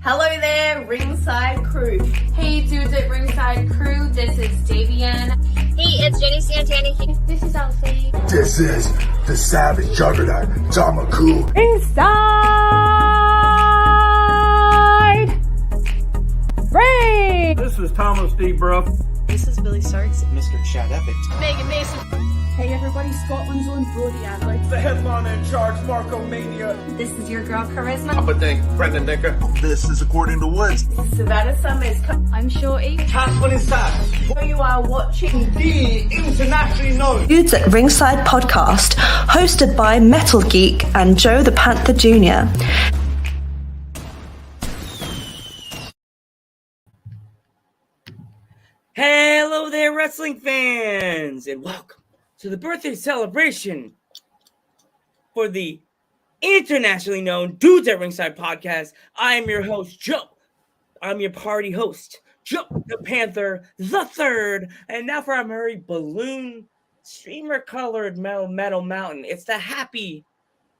Hello there, Ringside crew. Hey dudes at Ringside crew, this is Davian. Hey, it's Jenny Santana. This is Alfie. This is the Savage Juggernaut, Tamaku. Inside Ring! This is Thomas D. Bruff. This is Billy Starks. Mr. Chad Epic. Megan Mason. Hey everybody, Scotland's own Brody Adler. The headliner in charge, Marco Mania. This is your girl Charisma. Papa Dink, Brendan Dinker. This is According to Woods. Savannah Summers. I'm Shorty. Tasman inside. You are watching The internationally known Dudes at Ringside podcast, hosted by Metal Geek and Joe the Panther Jr. Hello there, wrestling fans, and welcome to the birthday celebration for the internationally known Dudes at Ringside podcast. I am your host, Joe. I'm your party host, Joe the Panther the Third, and now for our Murray balloon streamer-colored metal mountain. It's the happy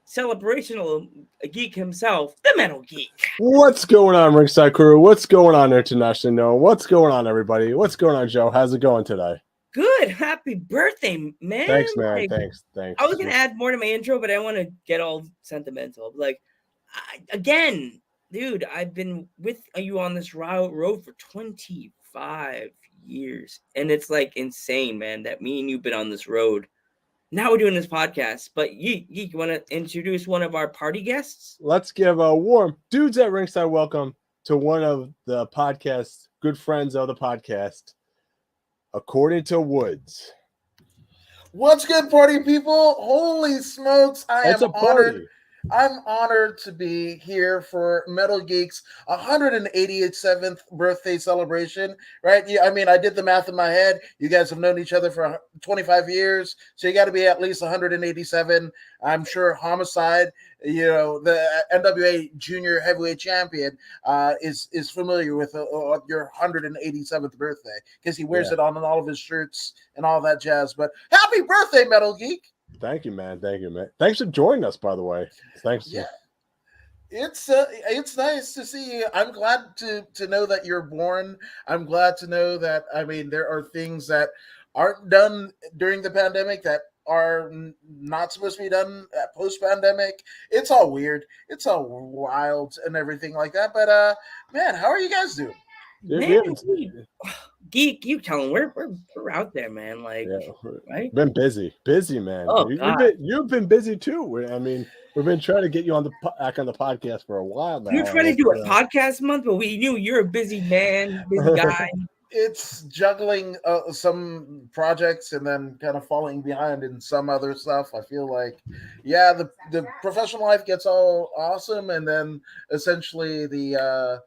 celebrational geek himself, the Metal Geek. What's going on, Ringside crew? What's going on, internationally known? What's going on, everybody? What's going on, Joe? How's it going today? Good. Happy birthday, man. Thanks, man. Like, Thanks. I was going to add more to my intro, but I want to get all sentimental. Like, again, dude, I've been with you on this road for 25 years. And it's like insane, man, that me and you've been on this road. Now we're doing this podcast, but you want to introduce one of our party guests? Let's give a warm Dudes at Ringside welcome to one of the podcast's good friends of the podcast, According to Woods. What's good, party people? Holy smokes. It's a party. I'm honored to be here for Metal Geek's 187th birthday celebration, right? Yeah, I mean, I did the math in my head. You guys have known each other for 25 years, so you got to be at least 187. I'm sure Homicide, you know, the NWA Junior Heavyweight Champion, is familiar with your 187th birthday because he wears it on all of his shirts and all that jazz. But happy birthday, Metal Geek! Thank you, man. Thank you, man. Thanks for joining us, by the way. Thanks. Yeah. It's nice to see you. I'm glad to know that you're born. I'm glad to know that, I mean, there are things that aren't done during the pandemic that are not supposed to be done post-pandemic. It's all weird. It's all wild and everything like that. But man, how are you guys doing? Man, Geek, you tell them we're out there, man. Like, right? Been busy, man. Oh, you've been busy too. I mean, we've been trying to get you on back on the podcast for a while now. You're trying to do a podcast month, but we knew you're a busy man, busy guy. It's juggling some projects and then kind of falling behind in some other stuff. I feel like, yeah, the professional life gets all awesome, and then essentially the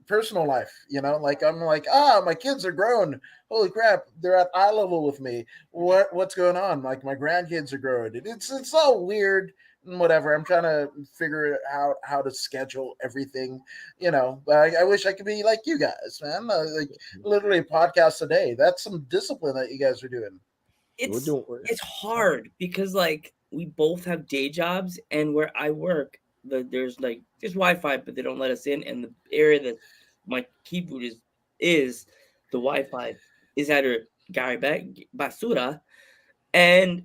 personal life, you know, like I'm like, my kids are grown. Holy crap, they're at eye level with me. What's going on? Like my grandkids are growing. It's all weird and whatever. I'm trying to figure out how to schedule everything, you know. But I wish I could be like you guys, man. Like literally a podcast a day. That's some discipline that you guys are doing. It's hard because like we both have day jobs, and where I work, there's Wi-Fi, but they don't let us in. And the area that my keyboard is the Wi-Fi is at a Garibay Basura, and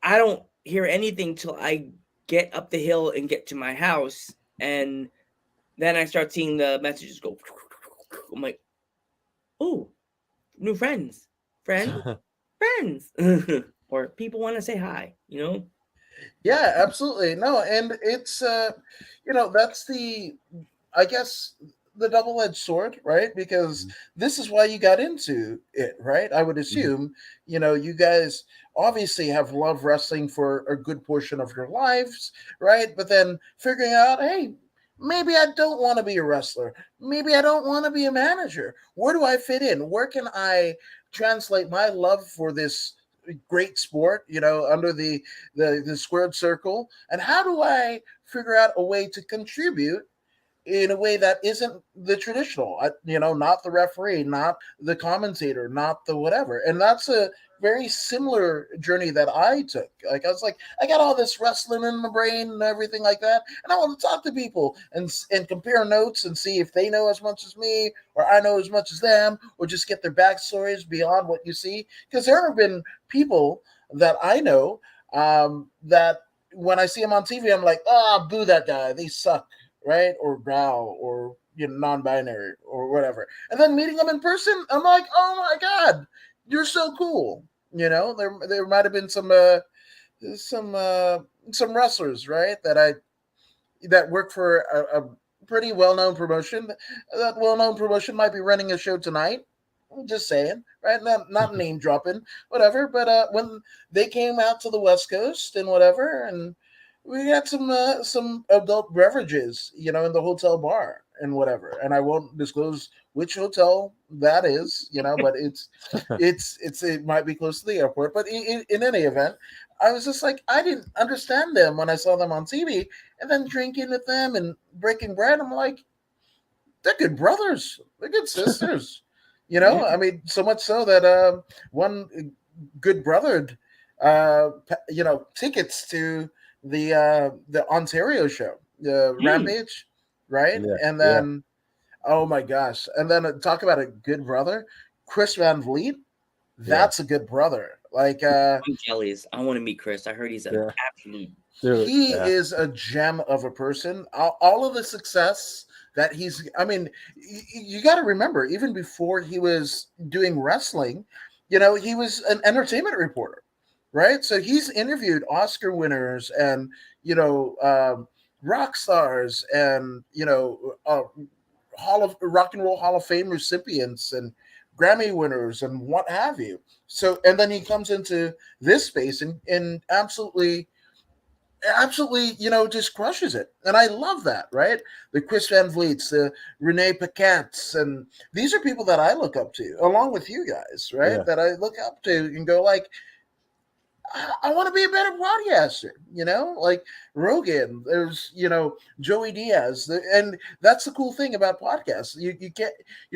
I don't hear anything till I get up the hill and get to my house, and then I start seeing the messages go. I'm like, oh, new friends, or people want to say hi, you know. Yeah, absolutely. No, and it's you know, that's I guess the double-edged sword, right? Because this is why you got into it, right? I would assume, you know, you guys obviously have loved wrestling for a good portion of your lives, right? But then figuring out, hey, maybe I don't want to be a wrestler. Maybe I don't want to be a manager. Where do I fit in? Where can I translate my love for this great sport, you know, under the squared circle? And how do I figure out a way to contribute in a way that isn't the traditional, not the referee, not the commentator, not the whatever. And that's a very similar journey that I took. Like, I was like, I got all this wrestling in my brain and everything like that, and I want to talk to people and compare notes and see if they know as much as me or I know as much as them, or just get their backstories beyond what you see. Because there have been people that I know that when I see them on TV, I'm like, boo that guy, they suck, right? Or growl, or non-binary or whatever. And then meeting them in person, I'm like, oh my God, you're so cool. There might have been some wrestlers, right, that work for a pretty well-known promotion. That well-known promotion might be running a show tonight. I'm just saying, right? Not name dropping, whatever. But when they came out to the West Coast and whatever, and we had some adult beverages, in the hotel bar and whatever. And I won't disclose which hotel that is, but it might be close to the airport. But in any event, I was just like, I didn't understand them when I saw them on TV, and then drinking with them and breaking bread. I'm like, they're good brothers, they're good sisters, I mean, so much so that one good brothered, tickets to the Ontario show, the Rampage, right? Yeah, and then, oh my gosh, and then talk about a good brother, Chris Van Vliet. That's a good brother. Like, I'm jealous. I want to meet Chris. I heard he's an absolute. Dude, he is a gem of a person. All of the success that I mean, you got to remember, even before he was doing wrestling, he was an entertainment reporter, right? So he's interviewed Oscar winners and, rock stars and, Rock and Roll Hall of Fame recipients and Grammy winners and what have you. So, and then he comes into this space and absolutely, just crushes it. And I love that, right? The Chris Van Vliets, the Renee Paquettes, and these are people that I look up to, along with you guys, right? Yeah. That I look up to and go like, I want to be a better podcaster, like Rogan, there's, Joey Diaz. And that's the cool thing about podcasts. You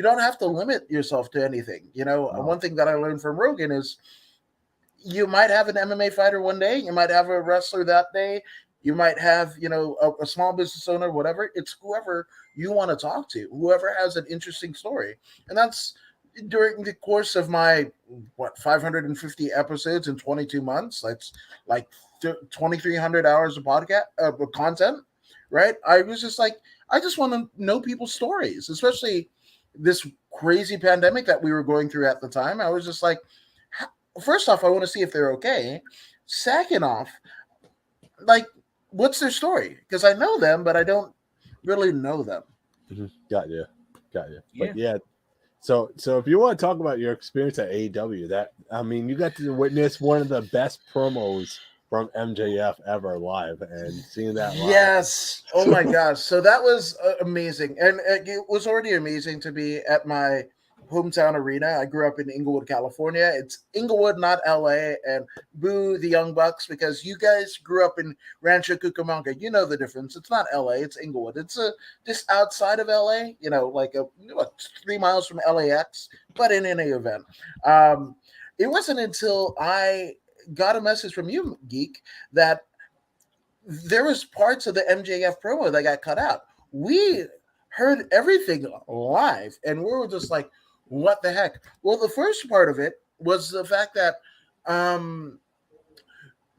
don't have to limit yourself to anything. One thing that I learned from Rogan is you might have an MMA fighter one day, you might have a wrestler that day, you might have, a small business owner, whatever. It's whoever you want to talk to, whoever has an interesting story. And that's during the course of my 550 episodes in 22 months. That's like 2,300 hours of podcast content, right? I was just like, I just want to know people's stories, especially this crazy pandemic that we were going through at the time. I was just like, first off, I want to see if they're okay. Second off, like, what's their story? Because I know them, but I don't really know them. Mm-hmm. Got you. But yeah. So if you want to talk about your experience at AEW, you got to witness one of the best promos from MJF ever live, and seeing that live. Yes. Oh my gosh. So that was amazing. And it was already amazing to be at my hometown arena. I grew up in Inglewood, California. It's Inglewood, not LA. And boo the Young Bucks, because you guys grew up in Rancho Cucamonga. You know the difference. It's not LA. It's Inglewood. It's just outside of LA. Like 3 miles from LAX. But in any event, it wasn't until I got a message from you, Geek, that there was parts of the MJF promo that got cut out. We heard everything live, and we were just like, what the heck? Well, the first part of it was the fact that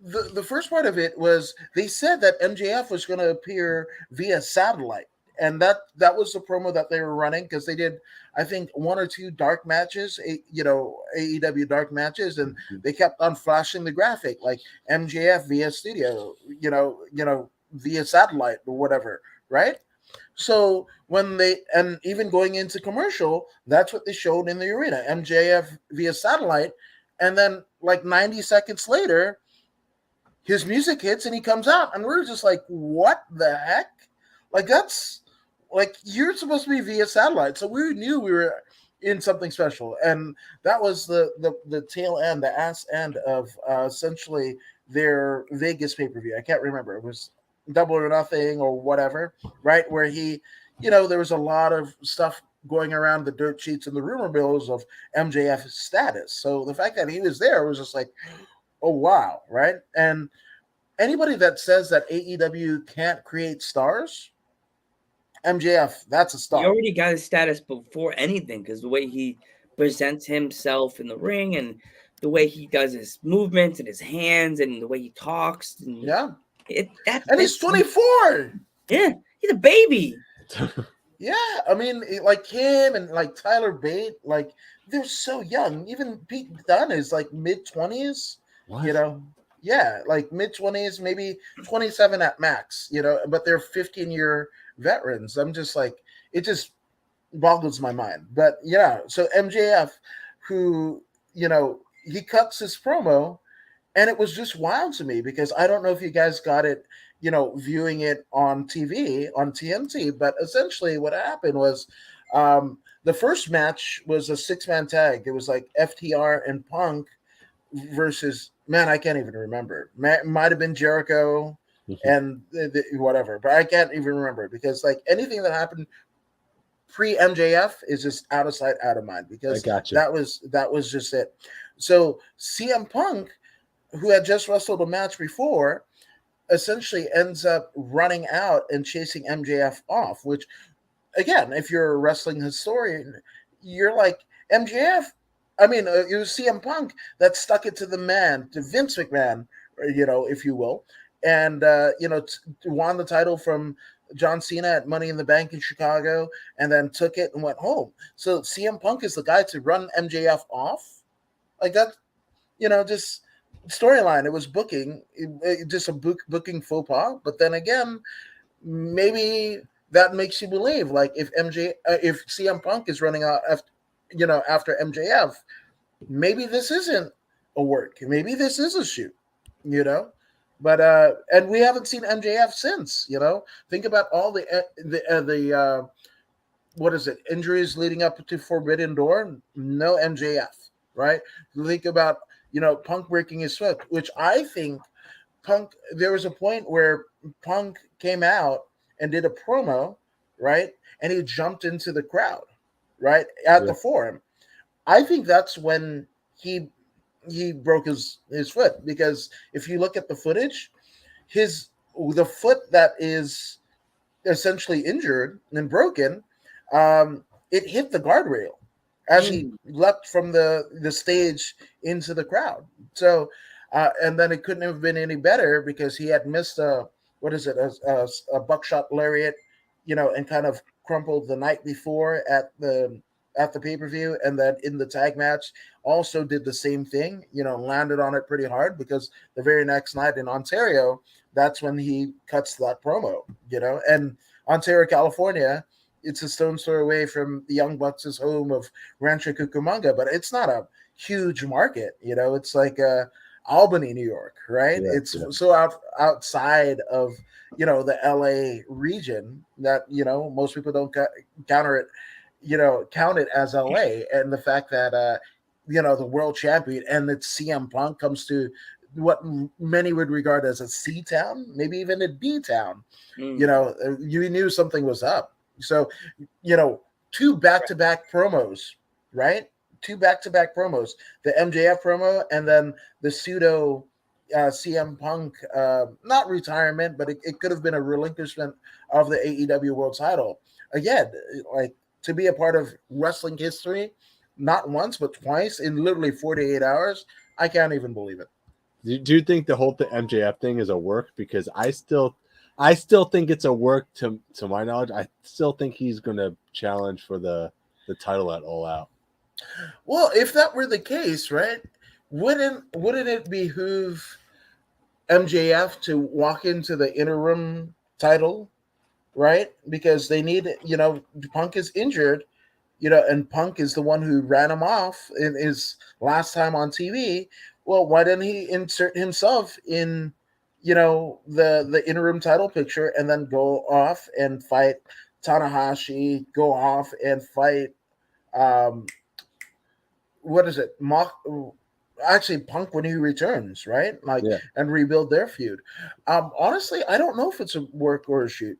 the first part of it was they said that MJF was going to appear via satellite, and that was the promo that they were running, because they did, I think, 1 or 2 dark matches, AEW dark matches, and they kept on flashing the graphic like MJF via studio, via satellite or whatever, right? So when and even going into commercial, that's what they showed in the arena, MJF via satellite. And then like 90 seconds later, his music hits and he comes out, and we're just like, what the heck? Like, that's like, you're supposed to be via satellite. So we knew we were in something special. And that was the tail end, the ass end of essentially their Vegas pay-per-view. I can't remember. It was Double or Nothing or whatever, right? Where he there was a lot of stuff going around the dirt sheets and the rumor mills of MJF's status. So the fact that he was there was just like, oh wow, right? And anybody that says that AEW can't create stars, MJF, that's a star. He already got his status before anything because the way he presents himself in the ring and the way he does his movements and his hands and the way he talks. And he's 24. Yeah, he's a baby. Yeah, I mean, like him and like Tyler Bate, like they're so young. Even Pete Dunne is like mid-20s. Yeah, like mid-20s, maybe 27 at max. But they're 15-year veterans. I'm just like, it just boggles my mind. But yeah, so MJF, who he cuts his promo, and it was just wild to me because I don't know if you guys got it, viewing it on TV, on TNT, but essentially what happened was the first match was a 6-man tag. It was like FTR and Punk versus, man, I can't even remember. Might have been Jericho and whatever, but I can't even remember because like anything that happened pre-MJF is just out of sight, out of mind because that was just it. So CM Punk, who had just wrestled a match before, essentially ends up running out and chasing MJF off, which, again, if you're a wrestling historian, you're like, MJF, I mean, it was CM Punk that stuck it to the man, to Vince McMahon, if you will, and, won the title from John Cena at Money in the Bank in Chicago and then took it and went home. So CM Punk is the guy to run MJF off? Like that, just storyline. It was booking, just a booking faux pas. But then again, maybe that makes you believe, like if CM Punk is running out, after MJF, maybe this isn't a work. Maybe this is a shoot. But and we haven't seen MJF since. Think about all the what is it? Injuries leading up to Forbidden Door. No MJF. Right? Think about, Punk breaking his foot, which I think there was a point where Punk came out and did a promo, right? And he jumped into the crowd, right? At the Forum. I think that's when he broke his foot, because if you look at the footage, the foot that is essentially injured and broken, it hit the guardrail as he leapt from the stage into the crowd. So, and then it couldn't have been any better because he had missed a buckshot lariat, and kind of crumpled the night before at the pay-per-view, and then in the tag match also did the same thing, landed on it pretty hard, because the very next night in Ontario, that's when he cuts that promo, and Ontario, California, it's a stone's throw away from the Young Bucks' home of Rancho Cucamonga, but it's not a huge market. It's like Albany, New York, right? So outside of, the LA region that, most people don't count it as LA. And the fact that, the world champion and it's CM Punk comes to what many would regard as a C town, maybe even a D town, you knew something was up. So, 2 back-to-back promos, right? 2 back-to-back promos, the MJF promo and then the pseudo CM Punk, not retirement, but it could have been a relinquishment of the AEW world title. Again, like, to be a part of wrestling history, not once, but twice in literally 48 hours, I can't even believe it. Do you think the whole MJF thing is a work? Because I still think it's a work to my knowledge. I still think he's going to challenge for the title at All Out. Well, if that were the case, right, wouldn't it behoove MJF to walk into the interim title, right? Because they need, Punk is injured, and Punk is the one who ran him off in his last time on TV. Well, why didn't he insert himself in, the interim title picture and then go off and fight Tanahashi, go off and fight, what is it? actually Punk when he returns, right? Like, Yeah. and rebuild their feud. Honestly, I don't know if it's a work or a shoot.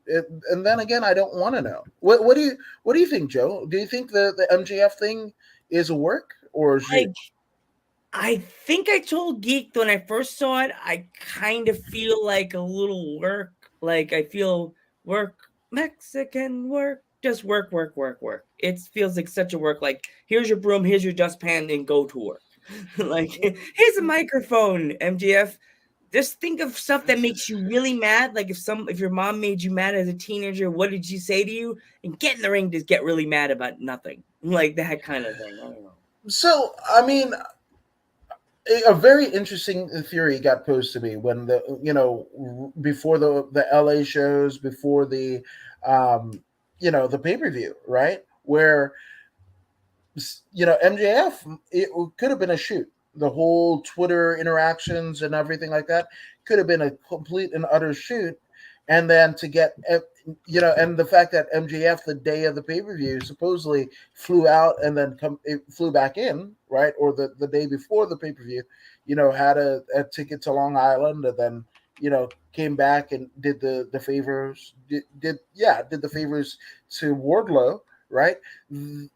And then again, I don't want to know. What do you think, Joe? Do you think the MJF thing is a work or a shoot? I think I told Geek when I first saw it, I kind of feel like a little work. Like I feel work, Mexican work, just work. It feels like such a work. Like here's your broom, here's your dustpan, and go to work. Like here's a microphone, MJF. Just think of stuff that makes you really mad. Like if your mom made you mad as a teenager, what did she say to you? And get in the ring, just get really mad about nothing. Like that kind of thing. I don't know. So I mean, a very interesting theory got posed to me when before the LA shows, before the the pay-per-view, right? Where MJF, it could have been a shoot. The whole Twitter interactions and everything like that could have been a complete and utter shoot. And then to get, and the fact that MJF the day of the pay-per-view supposedly flew out and then flew back in, right? Or the day before the pay-per-view, had a ticket to Long Island and then, came back and did the favors, did the favors to Wardlow, right?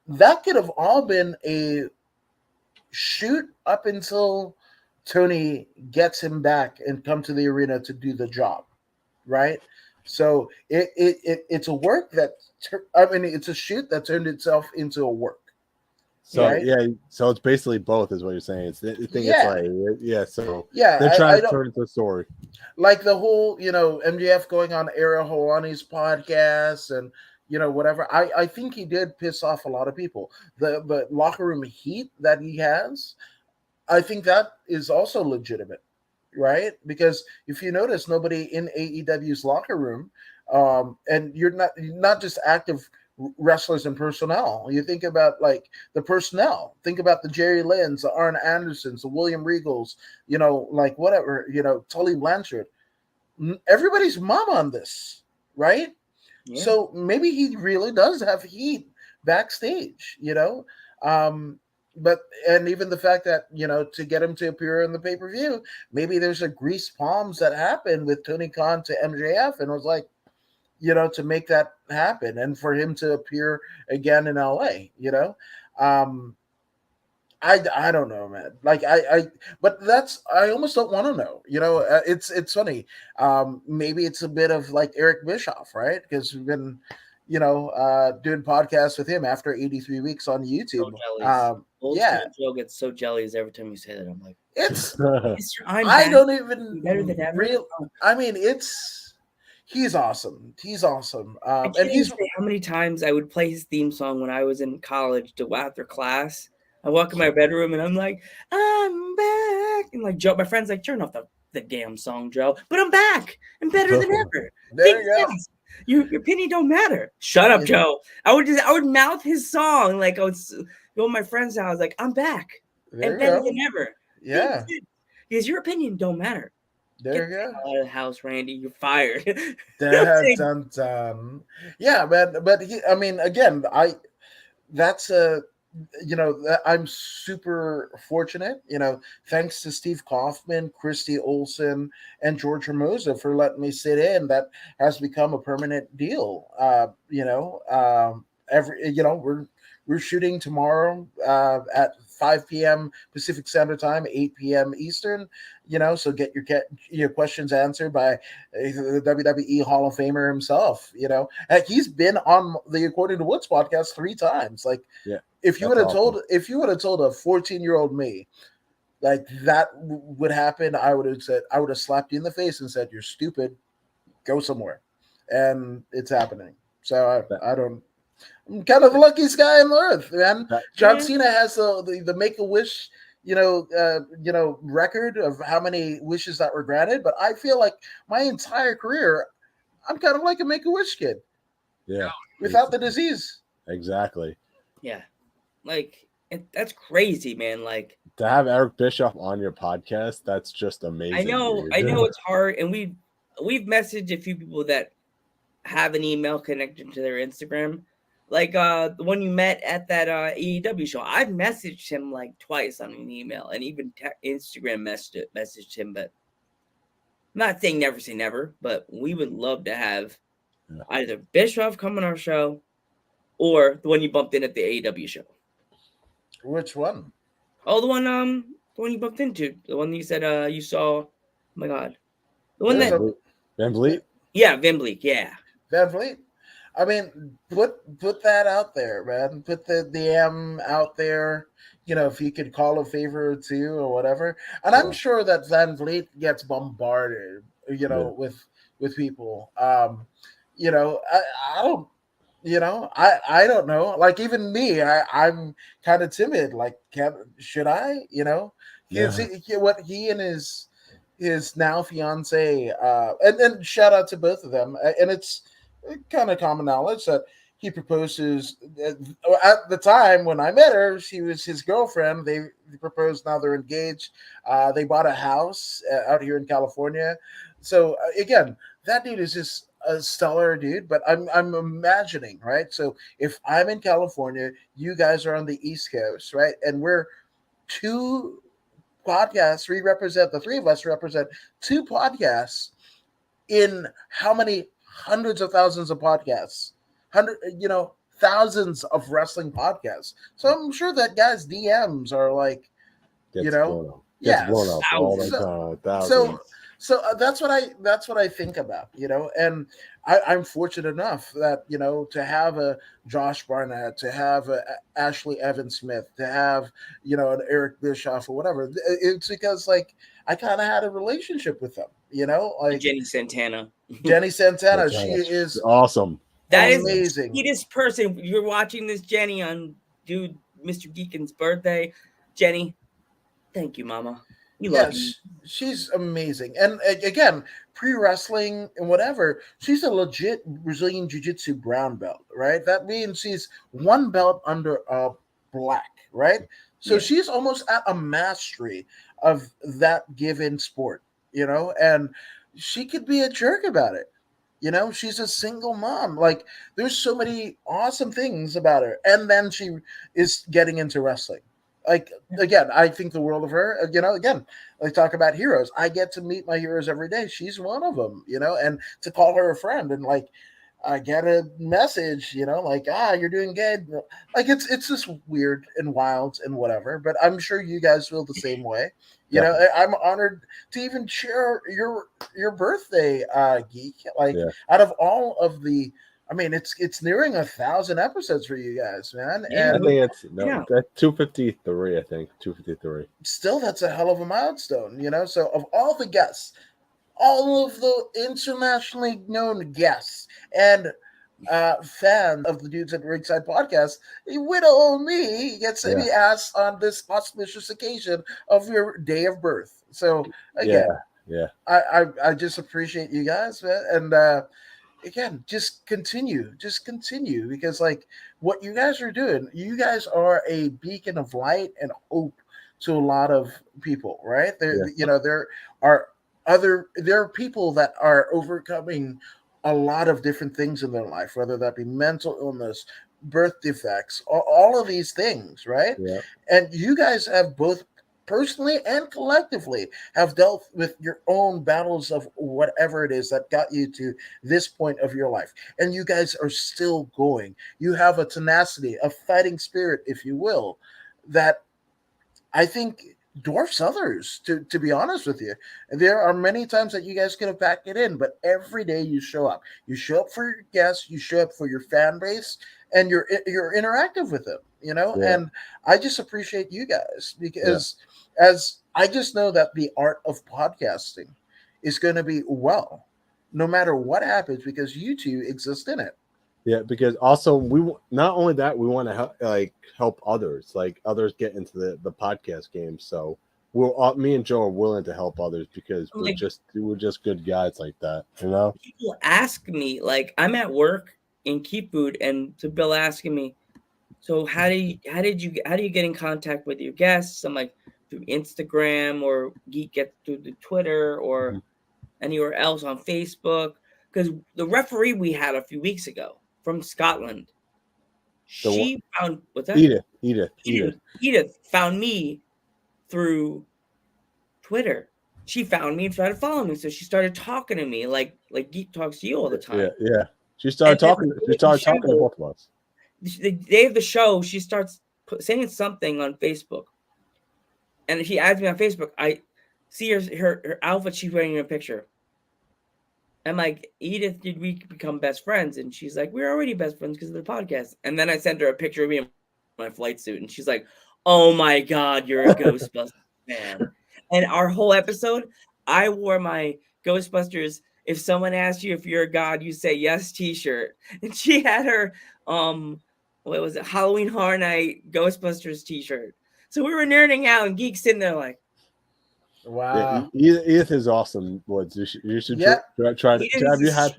That could have all been a shoot up until Tony gets him back and come to the arena to do the job, right? So it's a work that it's a shoot that turned itself into a work. So right? so it's basically both, is what you're saying. It's they're trying to turn it into a story. Like the whole, MJF going on Ariel Helwani's podcast and whatever. I think he did piss off a lot of people. The locker room heat that he has, I think that is also legitimate, right? Because if you notice, nobody in AEW's locker room, and you're not just active wrestlers and personnel. You think about like the personnel. Think about the Jerry Lynn's, the Arn Andersons, the William Regals, like whatever, Tully Blanchard. Everybody's mom on this, right? Yeah. So maybe he really does have heat backstage, but even the fact that to get him to appear in the pay-per-view, maybe there's a grease palms that happened with Tony Khan to MJF, and it was like, to make that happen and for him to appear again in LA, I don't know, man. Like but I almost don't want to know. It's funny. Maybe it's a bit of like Eric Bischoff, right? Because we've been, doing podcasts with him after 83 weeks on YouTube. So Joe gets so jealous every time you say that. I'm like, I don't even better than ever. I mean, he's awesome. He's awesome. And he's how many times I would play his theme song when I was in college after class. I walk in my bedroom and I'm like, I'm back. And like Joe, my friend's like, turn off the damn song, Joe. But I'm back. I'm better than ever. There you go. Your opinion don't matter. Shut up, Joe. I would mouth his song. Like I would go to my friend's house, like, I'm back. And better than ever. Yeah. Because your opinion don't matter. There you go. Out of the house, Randy. You're fired. Dun. Yeah, man. But again, that's I'm super fortunate, thanks to Steve Kaufman, Christy Olsen, and George Hermosa for letting me sit in. That has become a permanent deal. We're shooting tomorrow at 5 p.m. Pacific Standard Time, 8 p.m. Eastern. So get your questions answered by the WWE Hall of Famer himself. He's been on the According to Woods podcast 3 times. Like, if you would have told a 14-year-old me like that would happen, I would have slapped you in the face and said, "You're stupid. Go somewhere." And it's happening. So I'm kind of the luckiest guy on earth, man. John Cena has the Make-A-Wish, record of how many wishes that were granted. But I feel like my entire career, I'm kind of like a Make-A-Wish kid. Yeah. Without the disease. Exactly. Yeah. Like, that's crazy, man. Like, to have Eric Bischoff on your podcast, that's just amazing. I know it's hard. And we've messaged a few people that have an email connected to their Instagram. Like the one you met at that AEW show. I've messaged him like twice on an email and even Instagram messaged him, but I'm not saying never say never, but we would love to have either Bischoff come on our show or the one you bumped in at the AEW show. Which one? Oh, the one you bumped into. The one you said you saw. Oh my God. The one that Van Vliet? Yeah, Van Vliet, yeah. Van Vliet. I mean, put that out there, man. Put the DM out there. You know, if you could call a favor or two or whatever. And I'm sure that Van Vliet gets bombarded, you know, with people. You know, I don't, you know, I don't know. Like even me, I'm kind of timid. Like, should I? You know, what he and his now fiance, and shout out to both of them. And it's kind of common knowledge that he proposes at the time when I met her. She was his girlfriend. They proposed. Now they're engaged. They bought a house out here in California. So again, that dude is just a stellar dude. But I'm imagining, right? So if I'm in California, you guys are on the East Coast, right? And we're two podcasts. The three of us represent two podcasts in how many hundreds of thousands of podcasts, thousands of wrestling podcasts. So I'm sure that guys' DMs are like, blown up all the time. So that's what I think about, you know, and I'm fortunate enough that, you know, to have a Josh Barnett, to have a Ashley Evan Smith, to have, you know, an Eric Bischoff or whatever. It's because like I kind of had a relationship with them, you know, like Jenny Santana. Jenny Santana, she is awesome. That amazing. is the sweetest person. You're watching this, Jenny, on Mr. Deacon's birthday. Jenny, thank you, Mama. We love you. She's amazing. And again, pre-wrestling and whatever, she's a legit Brazilian Jiu-Jitsu brown belt, right? That means she's one belt under a black, right? So she's almost at a mastery of that given sport, you know, and she could be a jerk about it. You know, she's a single mom. Like, there's so many awesome things about her. And then she is getting into wrestling. Like, again, I think the world of her. You know, again, like talk about heroes. I get to meet my heroes every day. She's one of them, you know, and to call her a friend and like, I get a message, you know, like, you're doing good. Like, it's just weird and wild and whatever. But I'm sure you guys feel the same way. You know, I'm honored to even share your birthday, Geek. Like, out of all of the, I mean, it's nearing 1,000 episodes for you guys, man. And I think it's 253. I think 253. Still, that's a hell of a milestone, you know. So, of all the guests, all of the internationally known guests and fans of the Dudes at Ringside podcast, widow me gets to be asked on this auspicious occasion of your day of birth. So again, I just appreciate you guys, man. And again, just continue because like what you guys are doing, you guys are a beacon of light and hope to a lot of people, right? You know, there are people that are overcoming a lot of different things in their life, whether that be mental illness, birth defects, all of these things, right? Yeah. And you guys have both personally and collectively have dealt with your own battles of whatever it is that got you to this point of your life. And you guys are still going. You have a tenacity, a fighting spirit, if you will, that I think dwarfs others, to be honest with you. There are many times that you guys could have packed it in, but every day you show up. You show up for your guests, you show up for your fan base, and you're interactive with them, you know? Yeah. And I just appreciate you guys because as I just know that the art of podcasting is going to be no matter what happens, because you two exist in it. Yeah, because also we not only that, we want to help others, like others get into the podcast game. So me and Joe are willing to help others because we're just good guys like that, you know. People ask me, like, I'm at work in Keep Food, and to Bill asking me, so how do you get in contact with your guests? I'm like, through Instagram, or Geek gets through the Twitter, or anywhere else on Facebook. Because the referee we had a few weeks ago from Scotland, She found what's that? Edith found me through Twitter. She found me and started following me, so she started talking to me like Geek talks to you all the time. Yeah. She started talking. She started talking to both of us. The day of the show, she starts saying something on Facebook, and she adds me on Facebook. I see her outfit she's wearing in a picture. I'm like, Edith, did we become best friends? And she's like, we're already best friends because of the podcast. And then I sent her a picture of me in my flight suit, and she's like, oh my God, you're a Ghostbusters fan. And our whole episode, I wore my Ghostbusters, if someone asks you if you're a god, you say yes t-shirt. And she had her, what was it, Halloween Horror Night Ghostbusters t-shirt. So we were nerding out, and Geek's sitting there like, wow. Yeah, Edith is awesome. Woods. You should try to have you had.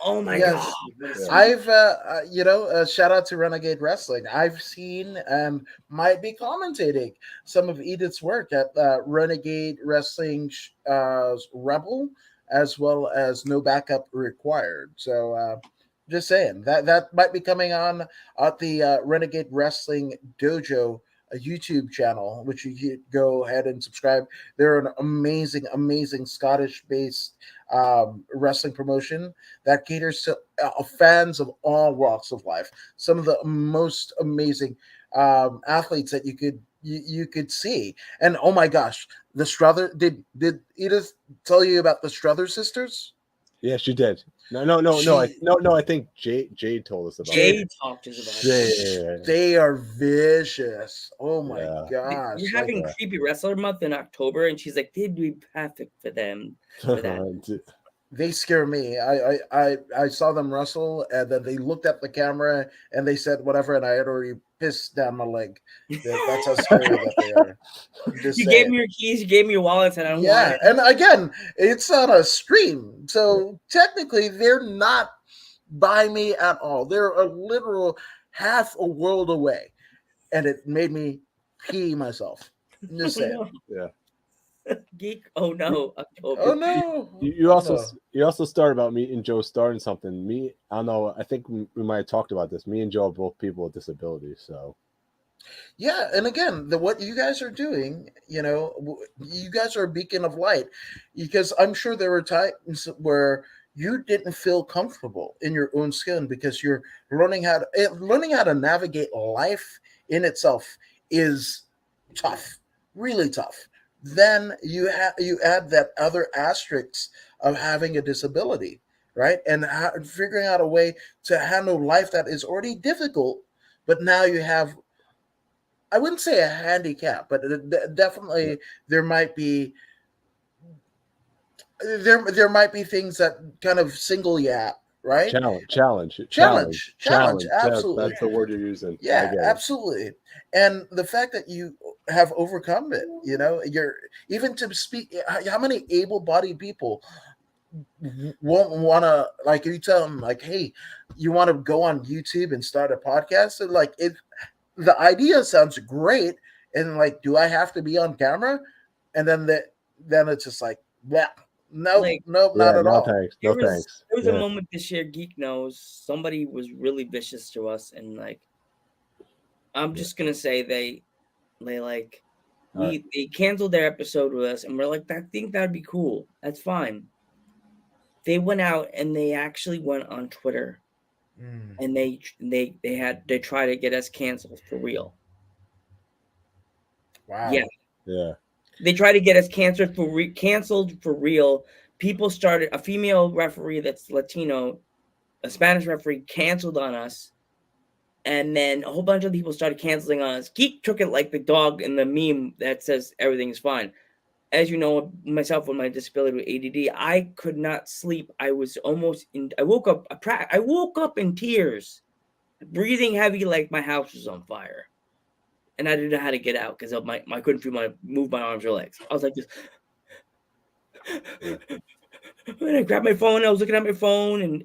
Oh my Yes. God. I've shout out to Renegade Wrestling. I've seen and might be commentating some of Edith's work at Renegade Wrestling Rebel, as well as No Backup Required. So just saying that might be coming on at the Renegade Wrestling Dojo, a YouTube channel, which you could go ahead and subscribe. They're an amazing Scottish-based wrestling promotion that caters to fans of all walks of life. Some of the most amazing athletes that you could see. And oh my gosh, the Strother, did Edith tell you about the Strother sisters? Yeah, she did. No. I think Jade told us about it. Jade talked to us about it. They are vicious. Oh my gosh. We're having Creepy Wrestler Month in October, and she's like, they'd be perfect for them. For that. They scare me. I saw them wrestle, and then they looked at the camera and they said whatever, and I had already pissed down my leg. That's how scary that they are. You gave me your keys, you gave me your wallet, and I don't want it. And again, it's on a stream, so technically they're not by me at all. They're a literal half a world away, and it made me pee myself. I'm just saying. Yeah. Geek. Oh no. October. Oh no. You also started about me and Joe starting something. I don't know. I think we might have talked about this. Me and Joe are both people with disabilities, so. Yeah, and again, what you guys are doing, you guys are a beacon of light, because I'm sure there were times where you didn't feel comfortable in your own skin because you're learning how to navigate life in itself is tough, really tough. Then you add that other asterisk of having a disability, right? And figuring out a way to handle life that is already difficult, but now you have, I wouldn't say a handicap, but definitely there might be things that kind of single you out, right? Challenge. Absolutely. That's the word you're using. Yeah, absolutely. And the fact that you have overcome it, you're even to speak. How many able-bodied people won't want to, like, you tell them, like, hey, you want to go on YouTube and start a podcast? So, like, the idea sounds great, and like, do I have to be on camera? And then it's just like, yeah. Nope, not at all. Thanks. There was a moment this year, Geek knows, somebody was really vicious to us, and like, I'm just gonna say they canceled their episode with us, and we're like, I think that'd be cool. That's fine. They went out and they actually went on Twitter, and they tried to get us canceled for real. Wow. Yeah. They tried to get us canceled for real. People started, a female referee that's Latino, a Spanish referee, canceled on us. And then a whole bunch of people started canceling on us. Geek took it like the dog in the meme that says everything is fine. As you know, myself with my disability with ADD, I could not sleep. I was I woke up in tears, breathing heavy like my house was on fire. And I didn't know how to get out because I couldn't move my arms or legs. I was like this. And I grabbed my phone. I was looking at my phone, and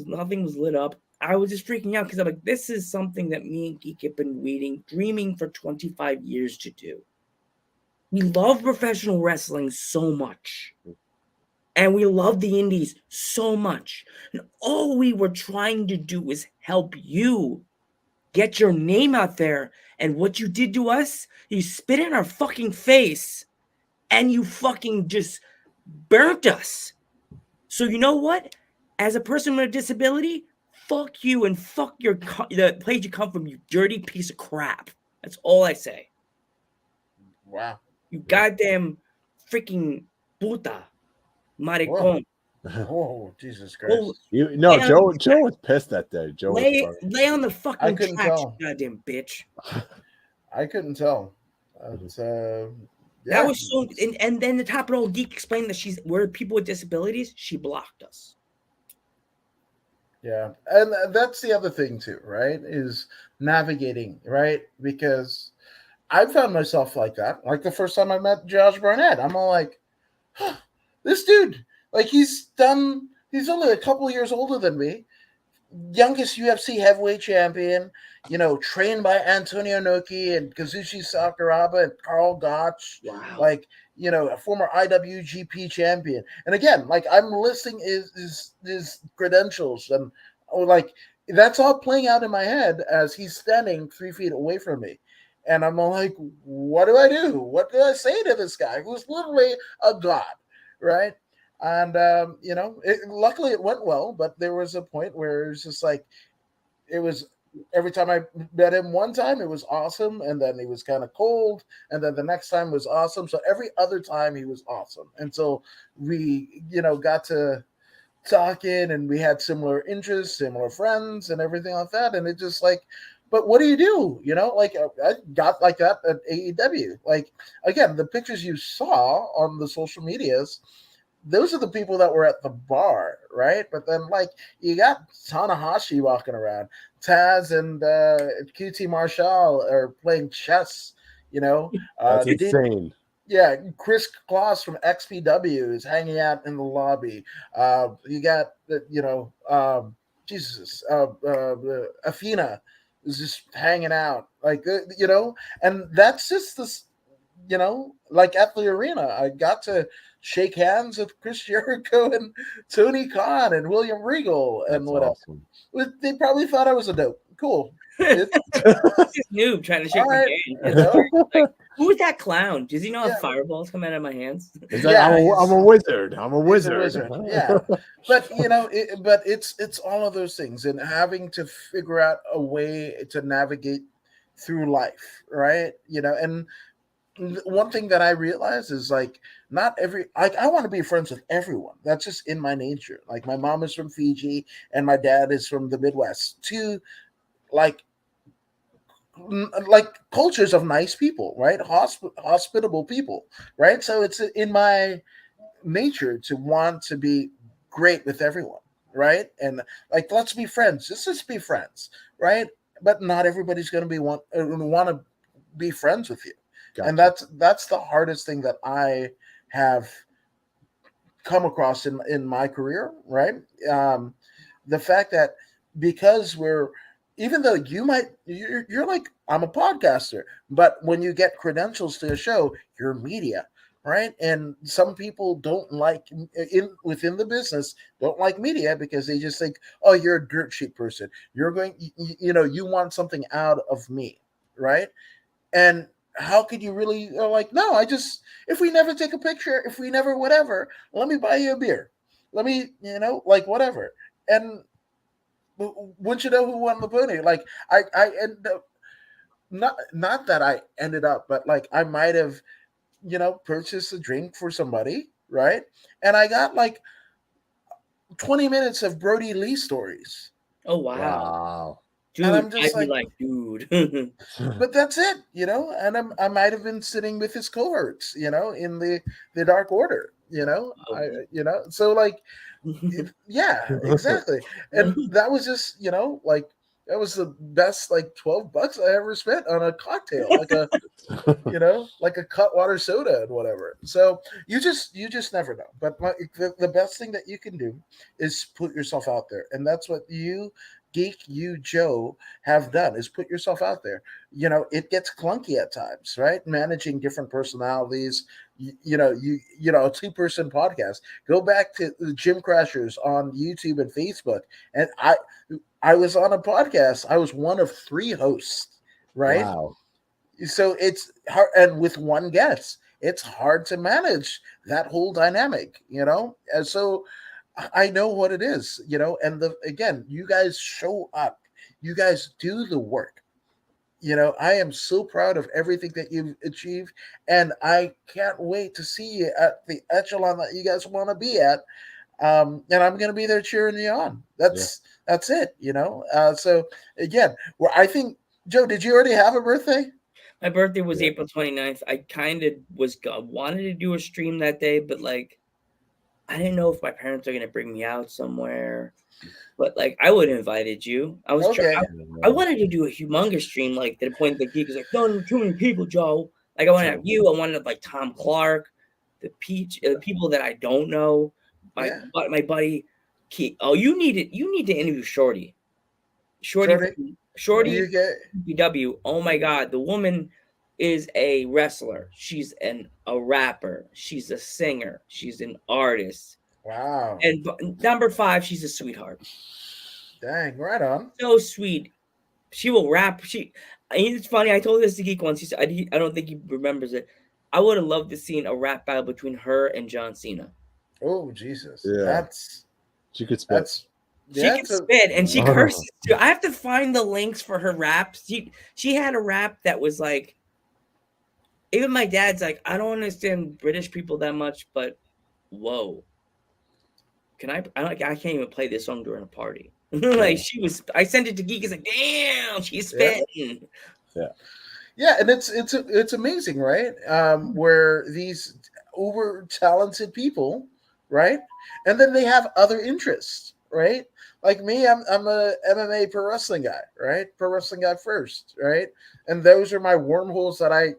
nothing was lit up. I was just freaking out because I'm like, this is something that me and Geek have been dreaming for 25 years to do. We love professional wrestling so much, and we love the indies so much. And all we were trying to do was help you get your name out there. And what you did to us, you spit in our fucking face and you fucking just burnt us. So you know what? As a person with a disability, fuck you and fuck the place you come from, you dirty piece of crap. That's all I say. Wow. You goddamn freaking puta. Maricon. Oh, Jesus Christ. Joe was pissed that day. Joe lay on the I fucking couldn't tracks, tell. you goddamn bitch. I couldn't tell. That was so, and then the Top Roll Geek explained that we're people with disabilities. She blocked us. Yeah, and that's the other thing too, right? Is navigating, right? Because I found myself like that. Like the first time I met Josh Barnett, I'm all like, huh, this dude, like he's only a couple of years older than me. Youngest UFC heavyweight champion, trained by Antonio Inoki and Kazushi Sakuraba and Carl Gotch. Wow. Like, a former IWGP champion. And again, like I'm listing his credentials and like that's all playing out in my head as he's standing 3 feet away from me. And I'm all like, what do I do? What do I say to this guy who's literally a god, right? And, luckily it went well, but there was a point where it was just like, every time I met him one time, it was awesome. And then he was kind of cold. And then the next time was awesome. So every other time he was awesome. And so we, got to talking and we had similar interests, similar friends and everything like that. And it just like, but what do you do? Like I got like that at AEW. Like, again, the pictures you saw on the social medias, those are the people that were at the bar, right? But then, like, you got Tanahashi walking around. Taz and QT Marshall are playing chess, That's insane. Chris Kloss from XPW is hanging out in the lobby. You got, Athena is just hanging out. Like, and that's just this, like at the arena, I got to shake hands with Chris Jericho and Tony Khan and William Regal and whatever. Awesome. They probably thought I was a dope. Cool. This noob trying to shake my hand. Like, who is that clown? Does he know how fireballs come out of my hands? I'm a wizard. I'm a wizard. Yeah, but but it's all of those things and having to figure out a way to navigate through life, right? And one thing that I realize is like I want to be friends with everyone. That's just in my nature. Like my mom is from Fiji and my dad is from the Midwest. Two like cultures of nice people, right? Hospitable people, right? So it's in my nature to want to be great with everyone, right? And like let's be friends. Just be friends, right? But not everybody's going to want to be friends with you. Gotcha. And that's the hardest thing that I have come across in my career, right? The fact that because even though you're like, I'm a podcaster, but when you get credentials to a show, you're media, right? And some people don't like within the business don't like media because they just think, oh, you're a dirt sheet person. You're going, you want something out of me, right? And how could you really like, no, if we never take a picture, if we never whatever, let me buy you a beer. Let me, like whatever. And wouldn't you know who won the pony? Like I ended up, not that I ended up, but like I might have, purchased a drink for somebody, right? And I got like 20 minutes of Brody Lee stories. Oh, wow. Dude, and I'm just I'd be like, dude. But that's it, and I might have been sitting with his cohorts, in the Dark Order, so like, yeah, exactly. And that was just, like, that was the best, like, $12 I ever spent on a cocktail, like a, like a Cutwater soda and whatever. So you just never know. But the best thing that you can do is put yourself out there. And that's what you Joe have done, is put yourself out there. It gets clunky at times, right? Managing different personalities, a 2-person podcast. Go back to the Gym Crashers on YouTube and Facebook. And I was on a podcast. I was one of 3 hosts, right? Wow. So it's hard, and with one guest, it's hard to manage that whole dynamic, And so I know what it is, And again, you guys show up, you guys do the work. I am so proud of everything that you've achieved, and I can't wait to see you at the echelon that you guys want to be at. And I'm going to be there cheering you on. That's it, So again, I think, Joe, did you already have a birthday? My birthday was April 29th. I kind of wanted to do a stream that day, but like, I didn't know if my parents are going to bring me out somewhere. But like, I would have invited you. I was I wanted to do a humongous stream, like to the point that Geek is like, no, too many people, Joe. Like, I want to have you. I wanted like Tom Clark, the people that I don't know. My buddy Keith. Oh, you need to interview Shorty. Shorty, BW. Oh my God, the woman is a wrestler. She's a rapper. She's a singer. She's an artist. Wow. And number 5, she's a sweetheart. Dang, right on. So sweet. She will rap. It's funny. I told this to Geek once. He said, I don't think he remembers it. I would have loved to see a rap battle between her and John Cena. Oh, Jesus. Yeah. She could spit. She can spit, and she curses too. I have to find the links for her raps. She had a rap that was like, even my dad's like, I don't understand British people that much, but whoa. I can't even play this song during a party. Like, I sent it to Geek. He's like, damn, she's spitting. Yeah, and it's amazing, right? Where these uber talented people, right? And then they have other interests, right? Like me, I'm a MMA pro wrestling guy, right? Pro wrestling guy first, right? And those are my wormholes that I,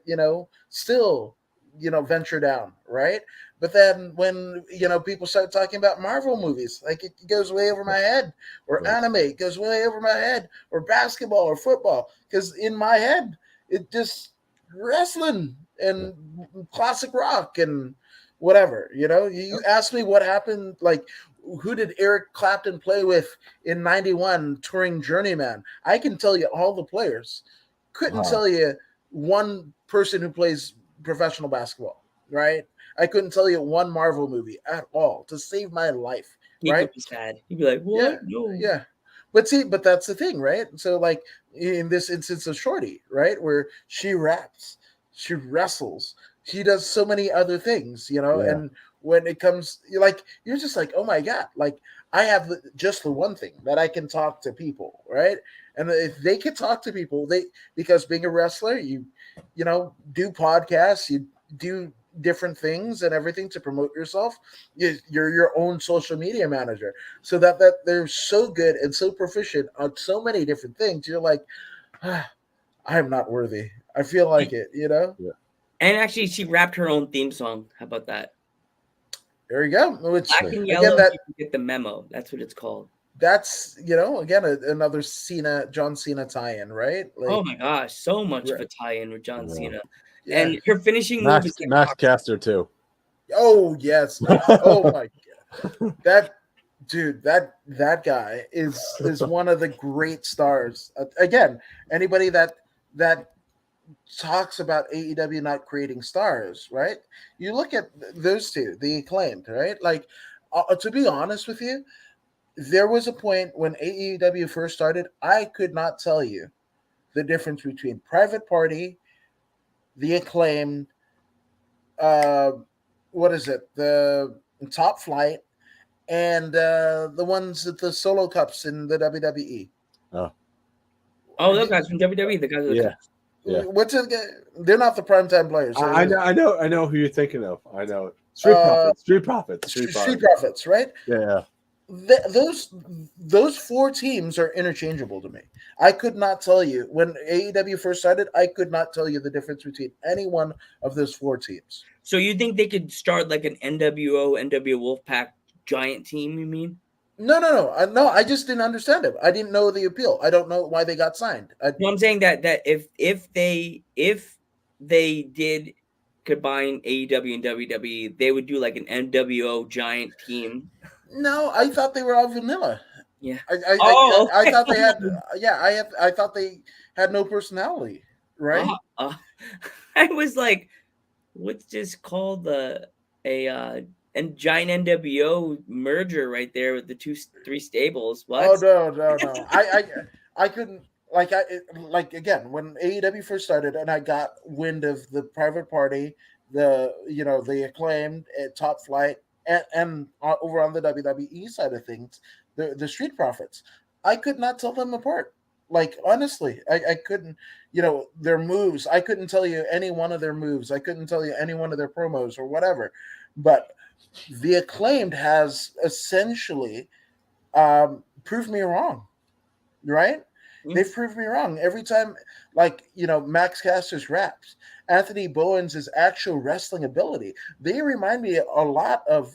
still, venture down, right? But then when, people start talking about Marvel movies, like it goes way over my head, or anime, it goes way over my head, or basketball or football, because in my head, it just wrestling and classic rock and whatever, You asked me what happened, like, who did Eric Clapton play with in 91 touring Journeyman? I can tell you all the players. Couldn't tell you one person who plays professional basketball, right? I couldn't tell you one Marvel movie at all to save my life, right? He'd be sad. He'd be like, what? Yeah. But that's the thing, right? So like in this instance of Shorty, right? Where she raps, she wrestles, she does so many other things, and when it comes, you're just like, oh my God, like I have just the one thing that I can talk to people, right? And if they can talk to people, because being a wrestler, you do podcasts, you do different things and everything to promote yourself. You're your own social media manager, so that they're so good and so proficient on so many different things. You're like, I'm not worthy. I feel like it, Yeah. And actually, she rapped her own theme song. How about that? There you go. Which, Black and Yellow, again, you get the memo. That's what it's called. That's, again, another John Cena tie-in, right? Like, oh my gosh, so much of a tie-in with John Cena. Yeah. And her finishing move is Max Caster too. Oh yes. Oh my God. That guy is one of the great stars. Again, anybody that talks about AEW not creating stars, right? You look at those two, the Acclaimed, right? Like, to be honest with you, there was a point when AEW first started, I could not tell you the difference between Private Party, the Acclaimed, what is it? The Top Flight, and the ones at the Solo Cups in the WWE. Oh, those guys from WWE, the guys. Yeah. What's it? They're not the primetime players. I know who you're thinking of. I know. Street Profits, right? Yeah. Those 4 teams are interchangeable to me. I could not tell you when AEW first started. I could not tell you the difference between any one of those 4 teams. So you think they could start like an NWO Wolfpack giant team? You mean? No. I just didn't understand it. I didn't know the appeal. I don't know why they got signed. I'm saying that if they did combine AEW and WWE, they would do like an NWO giant team. No, I thought they were all vanilla. Yeah. I thought they had. Yeah, I thought they had no personality, right? I was like, what's this called? And giant NWO merger right there with the 3 stables. What? Oh no! I couldn't like again when AEW first started, and I got wind of the Private Party, the Acclaimed, Top Flight, and over on the WWE side of things, the Street Profits. I could not tell them apart. Like honestly, I couldn't. Their moves. I couldn't tell you any one of their moves. I couldn't tell you any one of their promos or whatever. But the Acclaimed has essentially proved me wrong, right? Mm-hmm. They've proved me wrong every time. Max Caster's raps, Anthony Bowens' actual wrestling ability. They remind me a lot of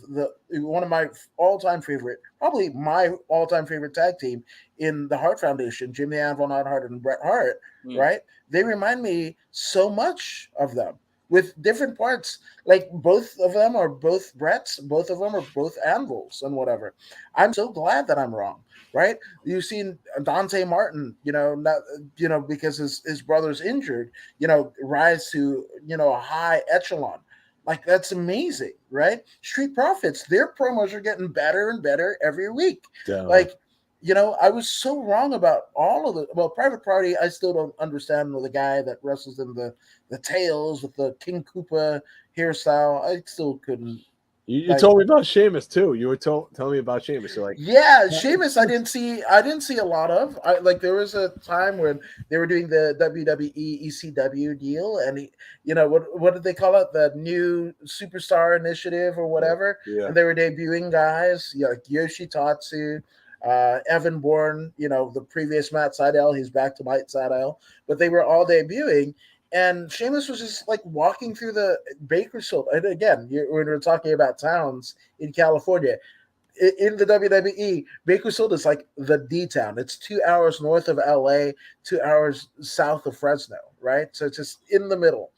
one of my all-time favorite, probably my all-time favorite tag team in the Hart Foundation, Jim the Anvil Neidhart and Bret Hart, right? They remind me so much of them with different parts. Like both of them are both Bretts, both of them are both Anvils and whatever. I'm so glad that I'm wrong. Right? You've seen Dante Martin, because his brother's injured, rise to, a high echelon. Like, that's amazing, right? Street Profits, their promos are getting better and better every week. Yeah. I was so wrong about all of the, Private Party, I still don't understand the guy that wrestles in the tails with the King Koopa hairstyle. I still couldn't. You told me about Sheamus too. You were telling me about Sheamus. You're like, yeah, Sheamus. I didn't see a lot of. There was a time when they were doing the WWE ECW deal, and what did they call it? The new Superstar Initiative or whatever. Yeah. And they were debuting guys like Yoshitatsu, Evan Bourne. The previous Matt Sydal. He's back to Matt Sydal, but they were all debuting. And Sheamus was just like walking through the Bakersfield. And again, when we're talking about towns in California, in the WWE, Bakersfield is like the D town. It's 2 hours north of LA, 2 hours south of Fresno, right? So it's just in the middle.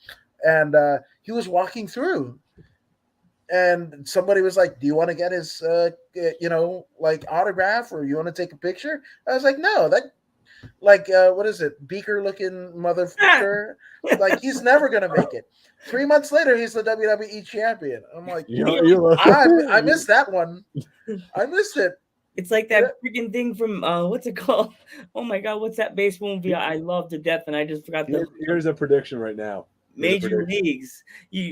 And he was walking through, and somebody was like, "Do you want to get his, autograph, or you want to take a picture?" I was like, "No, that." What is it? Beaker looking motherfucker. He's never gonna make it. 3 months later, he's the WWE champion. I'm like, I missed that one. I missed it. It's like that freaking thing from what's it called? Oh my god, what's that baseball movie I love to death, and I just forgot the. Here's a prediction right now. Major Leagues.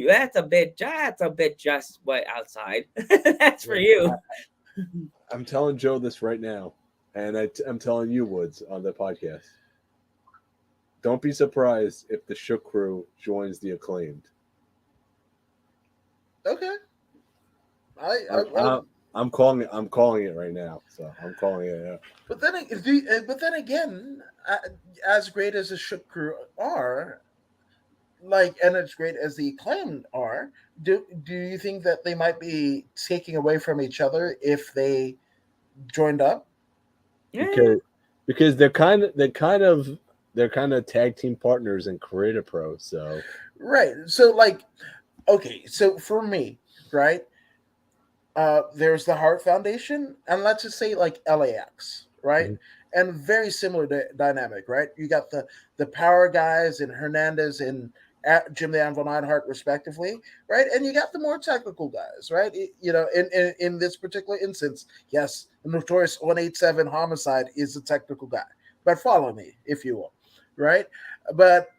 That's a bit just way outside. That's for you. I'm telling Joe this right now. And I'm telling you, Woods, on the podcast, don't be surprised if the Shook Crew joins the Acclaimed. Okay. I'm calling it right now. So I'm calling it. Yeah. But then again, as great as the Shook Crew are, and as great as the Acclaimed are, do you think that they might be taking away from each other if they joined up? Because they're kind of tag team partners in Creative Pro, so right. So so for me, right, there's the Hart Foundation, and let's just say LAX, right, and very similar dynamic, right? You got the power guys and Hernandez and Jim the Anvil Neidhart, respectively, right? And you got the more technical guys, right? In this particular instance, yes, the Notorious 187 Homicide is a technical guy, but follow me, if you will, right? But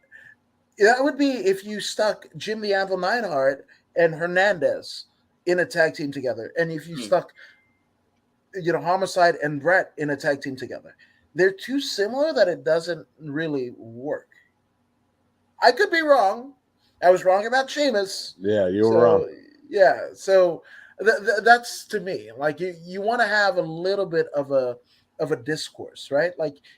that would be if you stuck Jim the Anvil Neidhart and Hernandez in a tag team together, and if you stuck, Homicide and Bret in a tag team together. They're too similar that it doesn't really work. I could be wrong. I was wrong about Sheamus. Yeah, you were wrong. Yeah, so that's to me. You want to have a little bit of a discourse, right?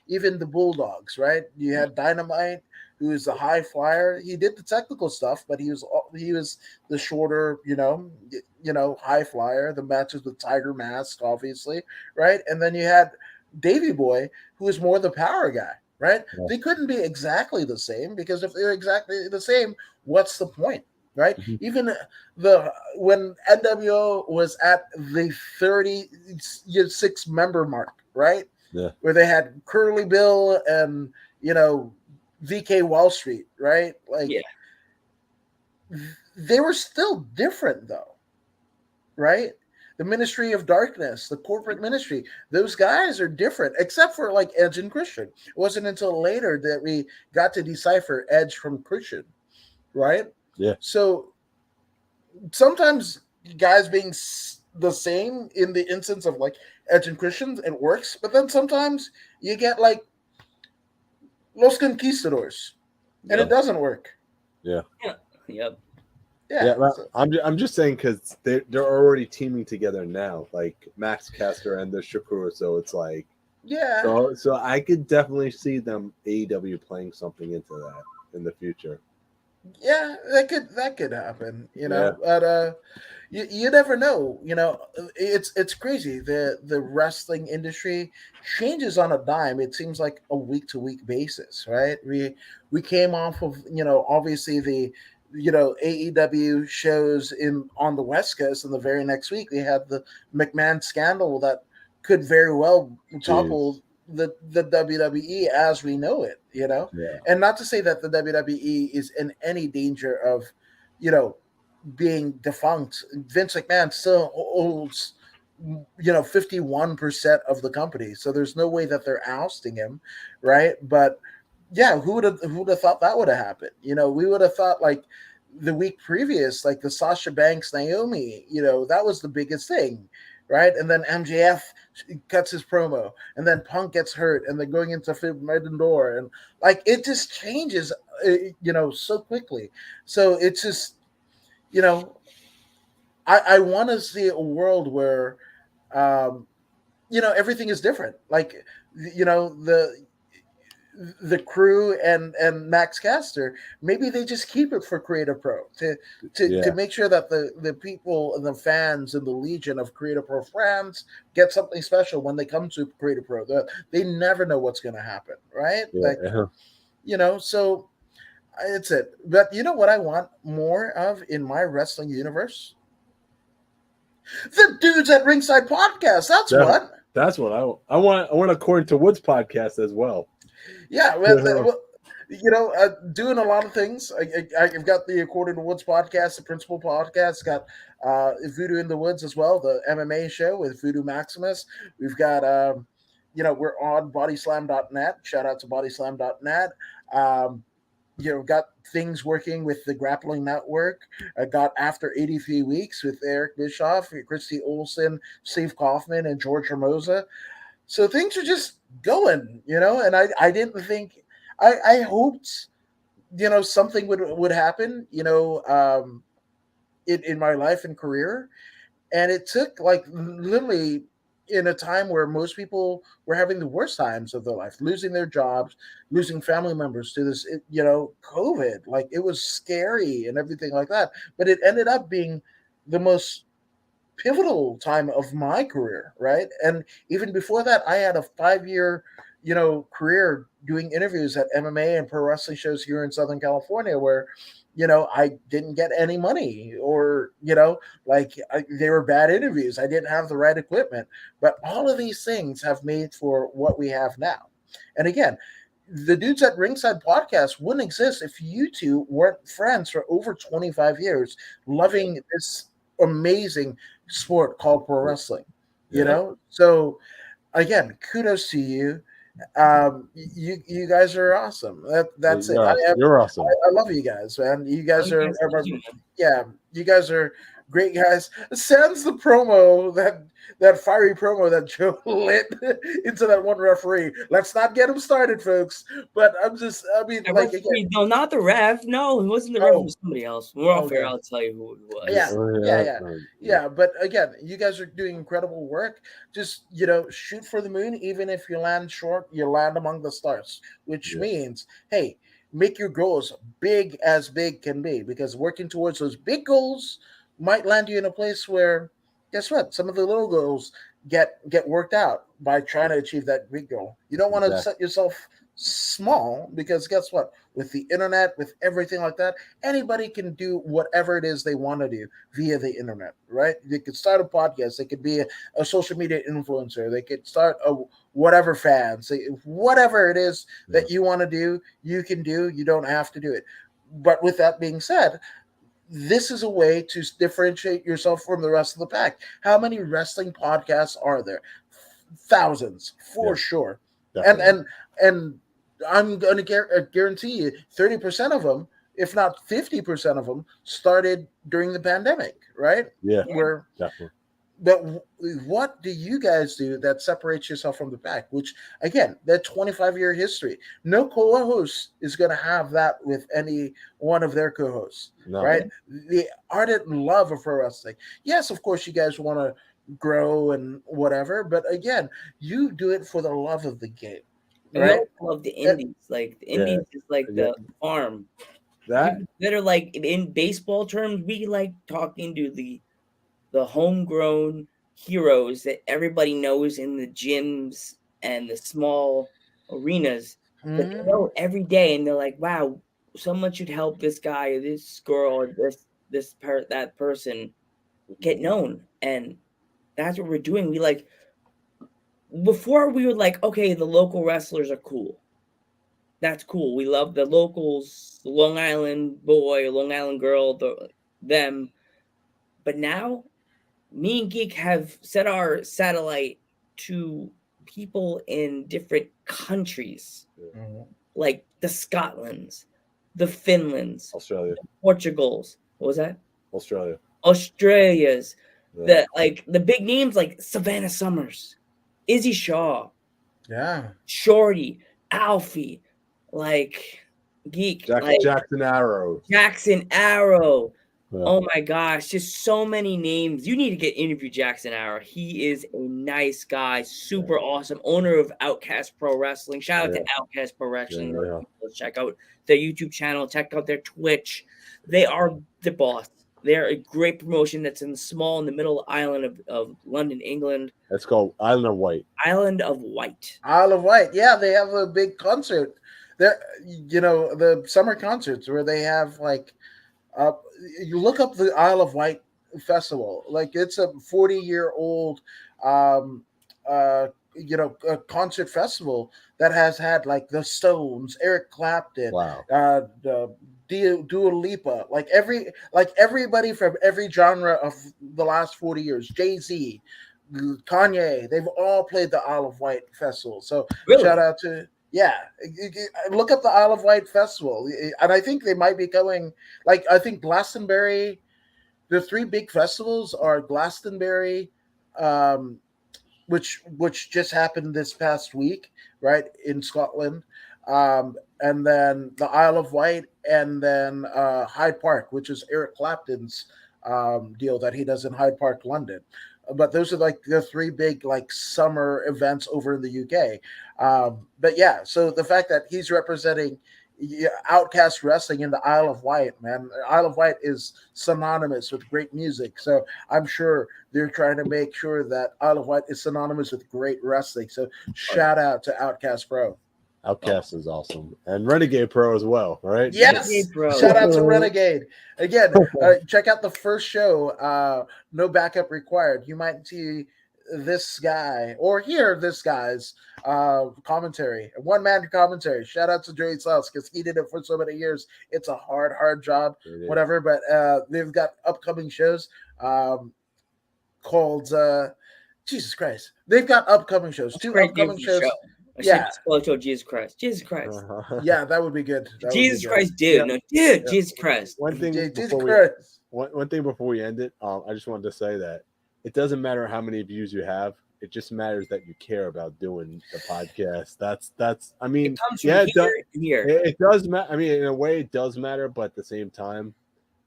Even the Bulldogs, right? You had Dynamite, who is the high flyer. He did the technical stuff, but he was the shorter, high flyer. The matches with Tiger Mask, obviously, right? And then you had Davey Boy, who is more the power guy. Right? Yeah. They couldn't be exactly the same, because if they're exactly the same, what's the point? right? Even when NWO was at the 36 member mark, right? Yeah. Where they had Curly Bill and VK Wall Street, right? Like, they were still different though, right? The Ministry of Darkness, the corporate ministry, those guys are different, except for like Edge and Christian. It wasn't until later that we got to decipher Edge from Christian, right? Yeah. So sometimes guys being the same in the instance of like Edge and Christian, it works, but then sometimes you get like Los Conquistadors, and it doesn't work. Yeah. Yep. Yeah, I'm just saying because they're already teaming together now, like Max Caster and the Shakur. So it's like, So I could definitely see them AEW playing something into that in the future. Yeah, that could happen, but you never know. It's crazy. The wrestling industry changes on a dime. It seems like a week to week basis, right? We came off of obviously the AEW shows on the West Coast, and the very next week we had the McMahon scandal that could very well topple the WWE as we know it, and not to say that the WWE is in any danger of, being defunct. Vince McMahon still holds, 51% of the company, so there's no way that they're ousting him, right? But yeah, who would have thought that would have happened? We would have thought like the week previous, like the Sasha Banks Naomi, that was the biggest thing, right? And then MJF cuts his promo, and then Punk gets hurt, and then going into Forbidden Door, and like it just changes, so quickly. So it's just, I want to see a world where, everything is different. Like, the crew and Max Caster, maybe they just keep it for Creative Pro to make sure that the people and the fans and the legion of Creative Pro fans get something special when they come to Creative Pro. They never know what's going to happen, right? So it's it. But you know what I want more of in my wrestling universe? The Dudes at Ringside podcast. That's what I want. I want According to Woods podcast as well. Yeah, doing a lot of things. I've got the According to Woods podcast, the Principal podcast, got Voodoo in the Woods as well, the MMA show with Voodoo Maximus. We've got, we're on bodyslam.net. Shout out to bodyslam.net. Got things working with the Grappling Network. I got After 83 Weeks with Eric Bischoff, Christy Olsen, Steve Kaufman, and George Hermosa. So things are just going, and I didn't think, I hoped, something would happen, in my life and career. And it took like literally in a time where most people were having the worst times of their life, losing their jobs, losing family members to this, COVID. Like, it was scary and everything like that. But it ended up being the most pivotal time of my career, right? And even before that, I had a 5-year, career doing interviews at MMA and pro wrestling shows here in Southern California, where, I didn't get any money, or, they were bad interviews. I didn't have the right equipment. But all of these things have made for what we have now. And again, the Dudes at Ringside podcast wouldn't exist if you two weren't friends for over 25 years, loving this amazing sport called pro wrestling, So again, kudos to you. You guys are awesome. That's it. You're awesome. I love you guys, man. You guys are you guys are great guys. Sans the promo, that fiery promo that Joe lit into that one referee. Let's not get him started, folks. But no, not the ref. No, it wasn't the ref. It was somebody else. We're all fair. I'll tell you who it was. Yeah. But again, you guys are doing incredible work. Just shoot for the moon. Even if you land short, you land among the stars, which means, hey, make your goals big as big can be, because working towards those big goals might land you in a place where, guess what? Some of the little goals get worked out by trying to achieve that big goal. You don't want to set yourself small, because guess what? With the internet, with everything like that, anybody can do whatever it is they want to do via the internet, right? They could start a podcast. They could be a social media influencer. They could start a whatever fans, whatever it is that you want to do, you can do. You don't have to do it. But with that being said, this is a way to differentiate yourself from the rest of the pack. How many wrestling podcasts are there? Thousands, for sure. Definitely. And I'm going to guarantee you 30% of them, if not 50% of them, started during the pandemic, right? Yeah, Where, definitely. but what do you guys do that separates yourself from the pack? Which, again, that 25-year history. No co-host is going to have that with any one of their co-hosts, right? The ardent love of pro wrestling. Yes, of course, you guys want to grow and whatever, but again, you do it for the love of the game. Right? I love the indies. Like the indies is like the farm. That are like in baseball terms, we like talking to the homegrown heroes that everybody knows in the gyms and the small arenas that they know every day, and they're like, wow, someone should help this guy or this girl or that person get known. And that's what we're doing. We like, before we were like, okay, the local wrestlers are cool. That's cool. We love the locals, the Long Island boy, Long Island girl, them. But now, me and Geek have set our satellite to people in different countries, like the Scotlands, the Finlands, Australia, the Portugals. What was that? Australia's. The big names like Savannah Summers, Izzy Shaw, Shorty, Alfie, like Geek, Jackson Arrow. Oh my gosh, just so many names. You need to get interview Jackson Arrow. He is a nice guy, super awesome, owner of Outcast Pro Wrestling. Shout out to Outcast Pro Wrestling. Let's check out their YouTube channel, check out their Twitch. They are the boss. They're a great promotion that's in the middle island of London, England. It's called Isle of Wight. Isle of Wight. Yeah, they have a big concert. There, the summer concerts where they have like, you look up the Isle of Wight festival. Like it's a 40-year-old, a concert festival that has had like the Stones, Eric Clapton, Dua Lipa, like everybody from every genre of the last 40 years, Jay-Z, Kanye, they've all played the Isle of Wight festival. So shout out to look up the Isle of Wight festival, and I think they might be going. Like I think Glastonbury, the three big festivals are Glastonbury, which just happened this past week, right, in Scotland. And then the Isle of Wight, and then Hyde Park, which is Eric Clapton's deal that he does in Hyde Park, London. But those are like the three big like summer events over in the UK. But yeah, so the fact that he's representing Outcast Wrestling in the Isle of Wight, man, Isle of Wight is synonymous with great music. So I'm sure they're trying to make sure that Isle of Wight is synonymous with great wrestling. So shout out to Outcast Pro. Outcast is awesome, and Renegade Pro as well, right? Yes, shout out to Renegade again. Check out the first show. No backup required. You might see this guy or hear this guy's commentary, one-man commentary. Shout out to Dre Sauce because he did it for so many years. It's a hard job, whatever. But they've got upcoming shows called Jesus Christ. They've got upcoming shows. Two upcoming shows. Jesus Christ. Yeah, that would be good. Jesus Christ, dude. No, dude, Jesus Christ. One thing before we end it, I just wanted to say that it doesn't matter how many views you have. It just matters that you care about doing the podcast. That's. I mean, it does matter. I mean, in a way, it does matter, but at the same time,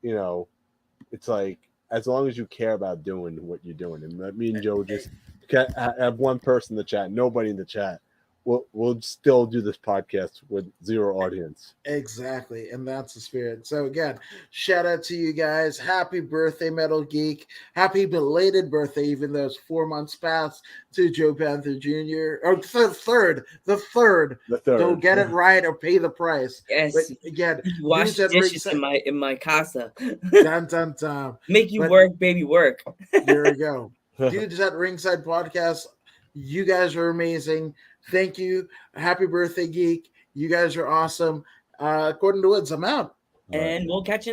it's like as long as you care about doing what you're doing. And me and Joe just have one person in the chat, nobody in the chat. we'll still do this podcast with zero audience. Exactly, and that's the spirit. So again, shout out to you guys. Happy birthday, Metal Geek. Happy belated birthday, even though it's 4 months past, to Joe Panther Jr. Or the third. Go get it right or pay the price. Yes. But again, Wash dudes the at dishes ringside- in my casa. dun, dun, dun. Make you But- work, baby, work. There we go. Dudes at Ringside Podcast, you guys are amazing. Thank you. Happy birthday, Geek. You guys are awesome. Gordon Woods, I'm out. And we'll catch you next.